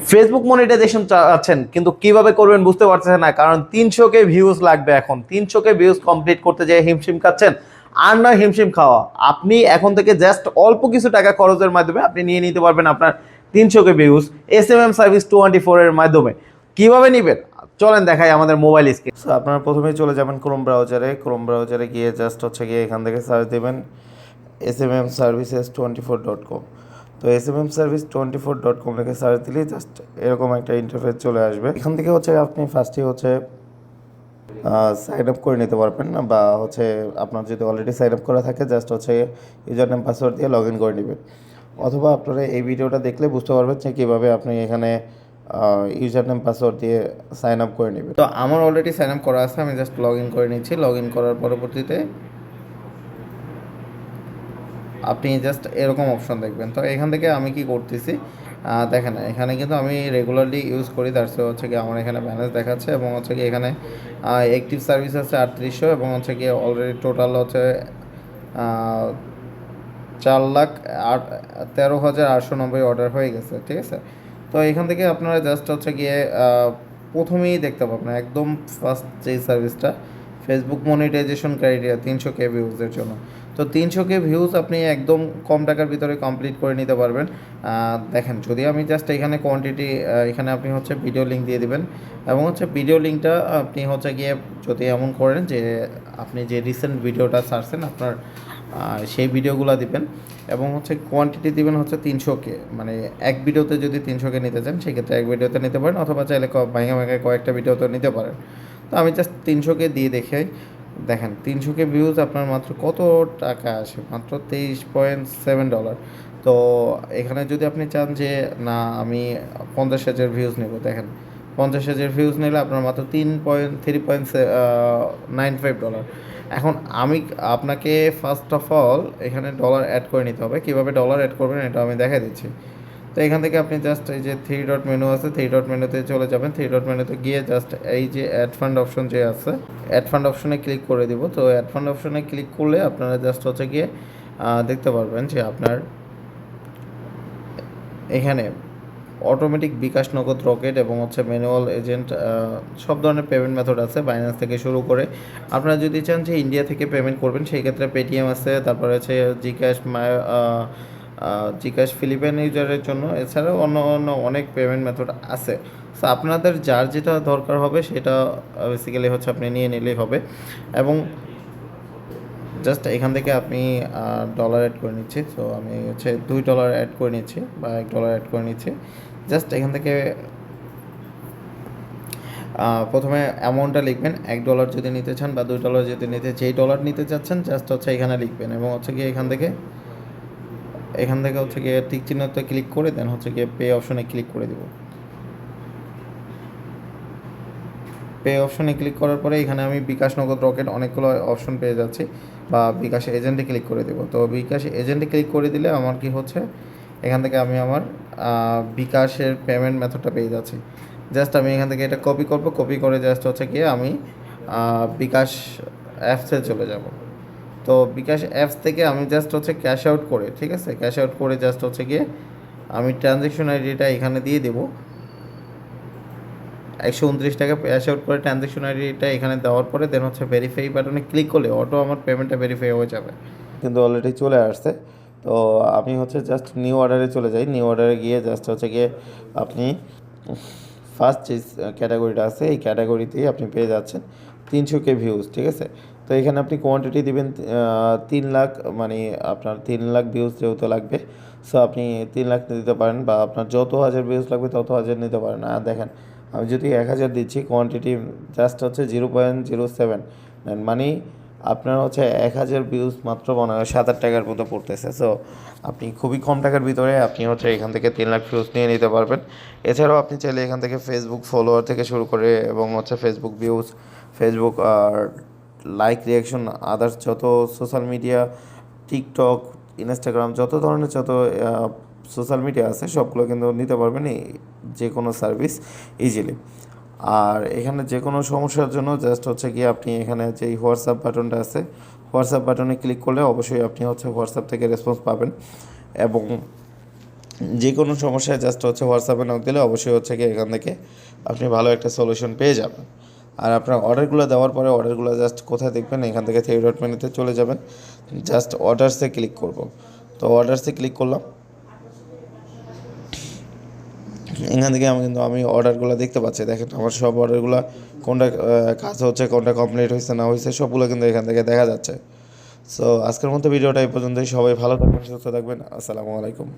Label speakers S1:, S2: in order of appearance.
S1: Facebook monetization চাচ্ছেন কিন্তু কিভাবে করবেন বুঝতে পারছেন না, কারণ 300K ভিউজ লাগবে। এখন 300K ভিউজ কমপ্লিট করতে যেয়ে হিমশিম খাচ্ছেন। আর নয় হিমশিম খাওয়া, আপনি এখন থেকে জাস্ট অল্প কিছু টাকা খরচের মাধ্যমে আপনি নিয়ে নিতে পারবেন আপনার 300K ভিউজ এসএমএম সার্ভিস 24 এর মাধ্যমে। কিভাবে নেবেন চলেন দেখাই আমাদের মোবাইল স্ক্রিন। সো আপনারা প্রথমেই চলে যাবেন ক্রোম ব্রাউজারে গিয়ে জাস্ট হচ্ছে গিয়ে এখান থেকে সার্চ দেবেন smmservices24.com। তো smmservice24.com লিখে সার্চ দিলেই জাস্ট এরকম একটা ইন্টারফেস চলে আসবে। এখান থেকে হচ্ছে আপনি ফার্স্টেই হচ্ছে সাইন আপ করে নিতে পারবেন, বা হচ্ছে আপনার যদি অলরেডি সাইন আপ করা থাকে জাস্ট হচ্ছে ইউজার নেম পাসওয়ার্ড দিয়ে লগ ইন করে নেবেন। অথবা আপনারা এই ভিডিওটা দেখলে বুঝতে পারবেন যে কীভাবে আপনি এখানে ইউজার নেম পাসওয়ার্ড দিয়ে সাইন আপ করে নেবেন। তো আমার অলরেডি সাইন আপ করা আছে, আমি জাস্ট লগ ইন করে নিচ্ছি। লগ ইন করার পরবর্তীতে আপনি জাস্ট এরকম অপশন দেখবেন। তো এখান থেকে আমি কি করতেছি দেখেন, এখানে কিন্তু আমি রেগুলারলি ইউজ করি, দ্যাটস হচ্ছে কি আমার এখানে ব্যালেন্স দেখাচ্ছে এবং হচ্ছে কি এখানে অ্যাক্টিভ সার্ভিস আছে 3800 এবং হচ্ছে কি অলরেডি টোটাল হচ্ছে 4,13,890 অর্ডার হয়ে গেছে, ঠিক আছে। তো এখান থেকে আপনারা জাস্ট হচ্ছে গিয়ে প্রথমেই দেখতে পাবেন একদম ফার্স্ট যেই সার্ভিসটা ফেসবুক মনিটাইজেশন ক্রাইটেরিয়া 300K ভিউজের জন্য। তো 300K ভিউজ আপনি একদম কম টাকার ভিতরে কমপ্লিট করে নিতে পারবেন। দেখেন, যদি আমি জাস্ট এখানে কোয়ান্টিটি এখানে আপনি হচ্ছে ভিডিও লিঙ্ক দিয়ে দিবেন এবং হচ্ছে ভিডিও লিঙ্কটা আপনি হচ্ছে গিয়ে যদি এমন করেন যে আপনি যে রিসেন্ট ভিডিওটা ছাড়ছেন আপনার সেই ভিডিওগুলো দিবেন এবং হচ্ছে কোয়ান্টিটি দিবেন হচ্ছে 300K, মানে এক ভিডিওতে যদি 300K নিতে চান সেক্ষেত্রে এক ভিডিওতে নিতে পারেন, অথবা চাইলে ভাঙা ভাঙা কয়েকটা ভিডিওতে নিতে পারেন। তো আমি জাস্ট 300K দিয়ে দেখাই। দেখেন 300K ভিউজ আপনার মাত্র কত টাকা আসে, মাত্র $23.7। তো এখানে যদি আপনি চান যে না আমি 50,000 ভিউজ নেব, দেখেন 50,000 ভিউজ নিলে আপনার মাত্র $3.95। এখন আমি আপনাকে ফার্স্ট অফ অল এখানে ডলার অ্যাড করে নিতে হবে। কীভাবে ডলার অ্যাড করবেন এটা আমি দেখা দিচ্ছি। তো এখান থেকে আপনি জাস্ট এই যে 3 ডট মেনু আছে, 3 ডট মেনুতে চলে যাবেন। 3 ডট মেনুতে গিয়ে জাস্ট এই যে অ্যাড ফান্ড অপশন যে আছে, অ্যাড ফান্ড অপশনে ক্লিক করে দিব। তো অ্যাড ফান্ড অপশনে ক্লিক করলে আপনারা জাস্ট হচ্ছে গিয়ে দেখতে পারবেন যে আপনার এখানে অটোমেটিক বিকাশ, নগদ, রকেট এবং হচ্ছে ম্যানুয়াল এজেন্ট সব ধরনের পেমেন্ট মেথড আছে, বাইন্যান্স থেকে শুরু করে। আপনারা যদি চান যে ইন্ডিয়া থেকে পেমেন্ট করবেন সেই ক্ষেত্রে পেটিএম আছে, তারপরে হচ্ছে জিক্যাশ ফিলিপাইন ইউজারের জন্য, এছাড়াও অন্য অন্য অনেক পেমেন্ট মেথড আছে। সো আপনাদের যার যেটা দরকার হবে সেটা বেসিক্যালি হচ্ছে আপনি নিয়ে নিলেই হবে। এবং জাস্ট এখান থেকে আপনি ডলার অ্যাড করে নিচ্ছি। তো আমি হচ্ছে $2 অ্যাড করে নিচ্ছি বা $1 অ্যাড করে নিচ্ছি। জাস্ট এখান থেকে প্রথমে অ্যামাউন্টটা লিখবেন, $1 যদি নিতে চান বা $2 যদি যেই ডলার নিতে চাচ্ছেন জাস্ট হচ্ছে এখানে লিখবেন এবং হচ্ছে গিয়ে এখান থেকে হচ্ছে গিয়ে টিক চিহ্নতে ক্লিক করে দেন হচ্ছে গিয়ে পে অপশনে ক্লিক করে দিব। পে অপশনে ক্লিক করার পরে এখানে আমি বিকাশ, নগদ, রকেট অনেকগুলো অপশন পেয়ে যাচ্ছি, বা বিকাশ এজেন্টে ক্লিক করে দেবো। তো বিকাশ এজেন্টে ক্লিক করে দিলে আমার কি হচ্ছে এখান থেকে আমি আমার বিকাশের পেমেন্ট মেথডটা পেয়ে যাচ্ছি। জাস্ট আমি এখান থেকে এটা কপি করব, কপি করে জাস্ট হচ্ছে গিয়ে আমি বিকাশ অ্যাপসে চলে যাব। তো বিকাশ অ্যাপস থেকে আমি জাস্ট হচ্ছে ক্যাশ আউট করে, ঠিক আছে, ক্যাশ আউট করে জাস্ট হচ্ছে গিয়ে আমি ট্রানজ্যাকশন আইডিটা এখানে দিয়ে দেবো। 129 টাকা ক্যাশ আউট করে ট্রানজ্যাকশন আইডিটা এখানে দেওয়ার পরে দেন হচ্ছে ভেরিফাই বাটনে ক্লিক করলে অটো আমার পেমেন্টটা ভেরিফাই হয়ে যাবে, কিন্তু অলরেডি চলে আসছে। তো আমি হচ্ছে জাস্ট নিউ অর্ডারে চলে যাই। নিউ অর্ডারে গিয়ে জাস্ট হচ্ছে গিয়ে আপনি ফার্স্ট যে ক্যাটাগরিটা আছে এই ক্যাটাগরিতেই আপনি পেয়ে যাচ্ছেন 300K ভিউজ, ঠিক আছে। তো এখানে আপনি কোয়ান্টিটি দিবেন 3 লাখ, মানে আপনার 3 লাখ ভিউজ যেহেতু লাগবে, সো আপনি 3 লাখ দিতে পারেন, বা আপনার যত হাজার ভিউজ লাগবে তত হাজার নিতে পারেন। আর দেখেন আমি যদি 1000 দিচ্ছি, কোয়ান্টিটি জাস্ট হচ্ছে 0.07, মানে আপনার হচ্ছে 1000 ভিউজ মাত্র মনে হয় 7-8 টাকার মতো পড়তেছে। সো আপনি খুবই কম টাকার ভিতরে আপনি হচ্ছে এখান থেকে 3 লাখ ভিউজ নিয়ে নিতে পারবেন। এছাড়াও আপনি চাইলে এখান থেকে ফেসবুক ফলোয়ার থেকে শুরু করে এবং হচ্ছে ফেসবুক ভিউজ, ফেসবুক আর লাইক, রিয়াকশন, আদার্স যত সোশ্যাল মিডিয়া, টিকটক, ইনস্টাগ্রাম, যত ধরনের যত সোশ্যাল মিডিয়া আছে সবগুলো কিন্তু নিতে পারবেন এই যে কোনো সার্ভিস ইজিলি। আর এখানে যে কোনো সমস্যার জন্য জাস্ট হচ্ছে গিয়ে আপনি এখানে যে হোয়াটসঅ্যাপ বাটনটা আছে, হোয়াটসঅ্যাপ বাটনে ক্লিক করলে অবশ্যই আপনি হচ্ছে হোয়াটসঅ্যাপ থেকে রেসপন্স পাবেন। এবং যে কোনো সমস্যায় জাস্ট হচ্ছে হোয়াটসঅ্যাপে নক দিলে অবশ্যই হচ্ছে কি এখান থেকে আপনি ভালো একটা সলিউশন পেয়ে যাবেন। আর আপনার অর্ডারগুলো দেওয়ার পরে অর্ডারগুলো জাস্ট কোথায় দেখবেন, এখান থেকে থ্রি ডট মেনুতে চলে যাবেন, জাস্ট অর্ডারসে ক্লিক করব। তো অর্ডারসে ক্লিক করলাম, এখান থেকে আমি অর্ডারগুলো দেখতে পাচ্ছি। দেখেন আমার সব অর্ডারগুলো কোনটা কাজ হচ্ছে, কোনটা কমপ্লিট হয়েছে না হয়েছে সবগুলো কিন্তু এখান থেকে দেখা যাচ্ছে। সো আজকের মতো ভিডিওটা এই পর্যন্তই। সবাই ভালো থাকবেন, সুস্থ থাকবেন। আসসালামু আলাইকুম।